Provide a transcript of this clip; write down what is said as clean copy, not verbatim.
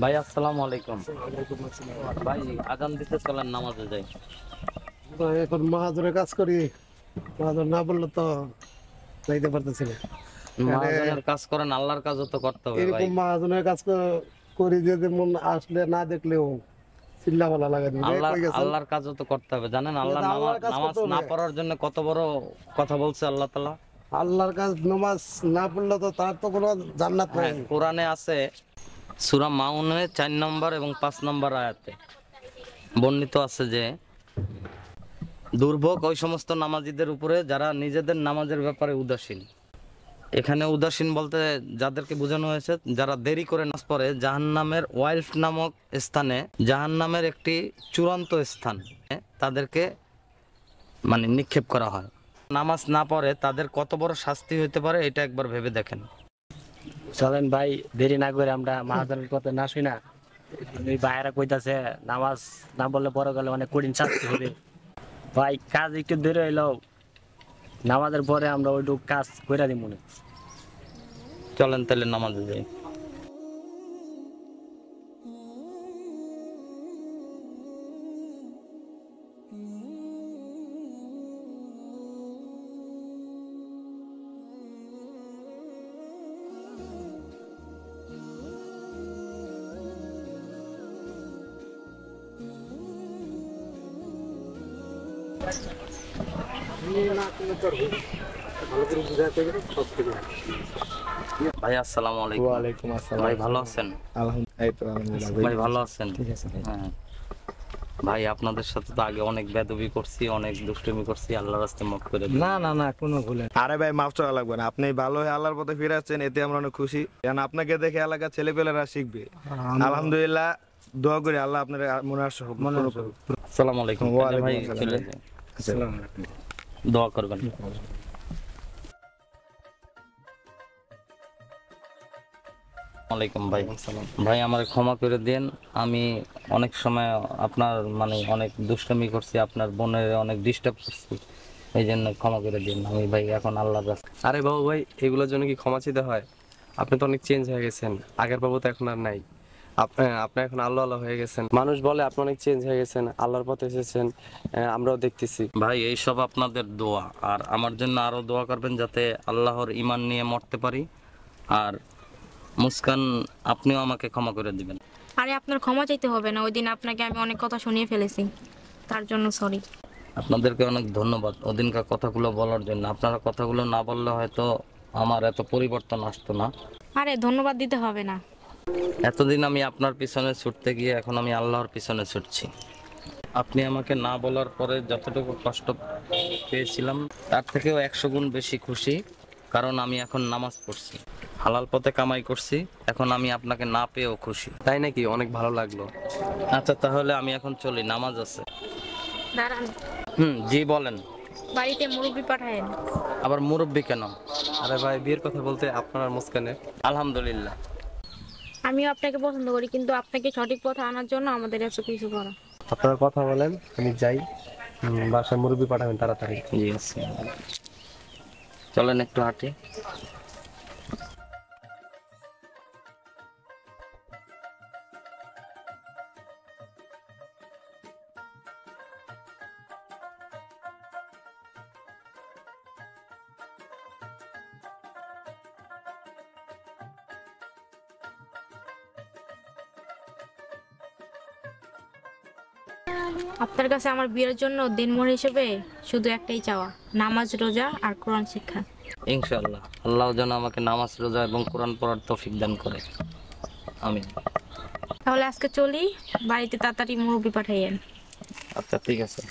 ভাই আসসালামু আলাইকুম। ভাই আজান দিতে চলেন নামাজে যাই। ভাই এখন মহাজনের কাজ করি, মহাজন না বললে তো যাইতে পারতেছি না। মানে মহাজনের কাজ করেন, আল্লাহর কাজও তো করতে হবে ভাই। এরকম মহাজনের কাজ করি যে যেমন আসলে না দেখলেও চিল্লা পালা লাগাই দিবে রে, কই গেছেন? আল্লাহর কাজও তো করতে হবে, জানেন ঠিক আল্লাহ আছে, আল্লাহর কাজ নামাজ করতে না হবে। পড়ার জন্য কত বড় কথা বলছে আল্লাহ তাআলা। আল্লাহর কাজ নামাজ না পড়লে তো তার তো কোনো জান্নাত নাই। হ্যাঁ, কোরআনে আছে সূরা মাউনে 4 নম্বর এবং 5 নম্বর আয়াতে বর্ণিত আছে যে দুর্ভোগ ওই সমস্ত নামাজীদের উপরে যারা নিজেদের নামাজের ব্যাপারে উদাসীন। এখানে উদাসীন বলতে যাদেরকে বোঝানো হয়েছে যারা দেরি করে নামাজ পড়ে জাহান্নামের ওয়াইলফ নামক স্থানে, জাহান্নামের একটি চূড়ান্ত স্থান, তাদেরকে মানে নিক্ষেপ করা হয়। নামাজ না পড়ে তাদের কত বড় শাস্তি হইতে পারে এটা একবার ভেবে দেখেন। চলেন ভাই, দেরি না করে আমরা মহাজনের কথা না শুই না। ওই ভাইয়েরা কইতাছে নামাজ না বললে বড় গেলে অনেক কঠিন শাস্তি হবে। ভাই কাজ একটু দেরি হইলো, নামাজের পরে আমরা ওইটুকু কাজ কইরা দিব মনে। চলেন তাহলে নামাজে যাই। ভাই আসসালামু আলাইকুম। ওয়ালাইকুম আসসালাম। ভাই ভালো আছেন? আলহামদুলিল্লাহ ভাই ভালো আছেন? ঠিক আছে ভাই। হ্যাঁ ভাই, আপনাদের সাথে তো আগে অনেক বেয়াদবি করছি, অনেক দুষ্টুমি করছি, আল্লাহর রাস্তায় মাফ করে দিন। না না না, কোনো ভুল নেই। আরে ভাই, মাফ চাওয়া লাগবে না। আপনি ভালো হয়ে আল্লাহর পথে ফিরে আসছেন, এতে আমরা অনেক খুশি। কারণ আপনাকে দেখে এলাকার ছেলেপেলেরা শিখবে। আলহামদুলিল্লাহ, দোয়া করি আল্লাহ আপনার মনে আসে আসসালামু আলাইকুম। ওয়ালাইকুম ভাই আসসালাম। চলে যাই, দোয়া করবেন। ওয়ালাইকুম ভাই। ভাই আমার ক্ষমা করে দিন, আমি অনেক সময় আপনার মানে অনেক দুষ্টুমি করছি, আপনার বোনের অনেক ডিস্টার্ব করছি, এই জন্য ক্ষমা করে দিন। আমি ভাই এখন আল্লাহর রাস্তায়। আরে বাবু ভাই, এগুলোর জন্য কি ক্ষমা চাইতে হয়? আপনি তো অনেক চেঞ্জ হয়ে গেছেন, আগের বাবু তো এখন আর নাই। আপনি এখন আল্লাহ আল্লাহ হয়ে গেছেন। মানুষ বলে আপনি অনেক চেঞ্জ হয়ে গেছেন, আল্লাহর পথে এসেছেন, আমরাও দেখতেছি। ভাই এইসব আপনাদের দোয়া, আর আমার জন্য আরো দোয়া করবেন যাতে আল্লাহর ঈমান নিয়ে মরতে পারি। আর মুস্কান, আপনিও আমাকে ক্ষমা করে দিবেন। আরে আপনার ক্ষমা চাইতে হবে না, ওই দিন আপনাকে আমি অনেক কথা শুনিয়ে ফেলেছি, তার জন্য সরি। আপনাদেরকে অনেক ধন্যবাদ ওদিনকার কথাগুলো বলার জন্য। আপনারা কথাগুলো না বললে হয়তো আমার এত পরিবর্তন আসতো না। আরে ধন্যবাদ দিতে হবে না। এতদিন আমি আপনার পিছনে ছুটতে গিয়ে এখন আমি আল্লাহর পিছনে ছুটছি। আপনি আমাকে না বলার পরে যতটুকু কষ্ট পেয়েছিলাম তার থেকেও 100 গুণ বেশি খুশি, কারণ আমি এখন নামাজ পড়ছি, হালাল পথে কামাই করছি। এখন আমি আপনাকে না পেয়েও খুশি। তাই নাকি? অনেক ভালো লাগলো। আচ্ছা তাহলে আমি এখন চলি, নামাজ আছে। দাঁড়ান, জি বলেন। বাড়িতে মুরব্বি পাঠায়েন। আবার মুরব্বি কেন? আরে ভাই, বিয়ের কথা বলতে আপনার আর মুস্কানের। আলহামদুলিল্লাহ। আমিও আপনাকে পছন্দ করি, কিন্তু আপনাকে সঠিক পথে আনার জন্য আমাদের এত কিছু করা। আপনারা কথা বলেন, আমি যাই। বাসায় মুরব্বি পাঠাবেন তাড়াতাড়ি। জি আছে, চলেন একটু হাঁটি। আপনার কাছে আমার বিয়ের জন্য দিনমোহর হিসেবে শুধু একটাই চাওয়া, নামাজ, রোজা আর কোরআন শিক্ষা। ইনশাআল্লাহ আল্লাহ যেন আমাকে নামাজ, রোজা এবং কোরআন পড়ার তৌফিক দান করে। আমিন। তাহলে আজকে চলি, বাড়িতে তাড়াতাড়ি মুরব্বি পাঠাইয়েন। আচ্ছা ঠিক আছে।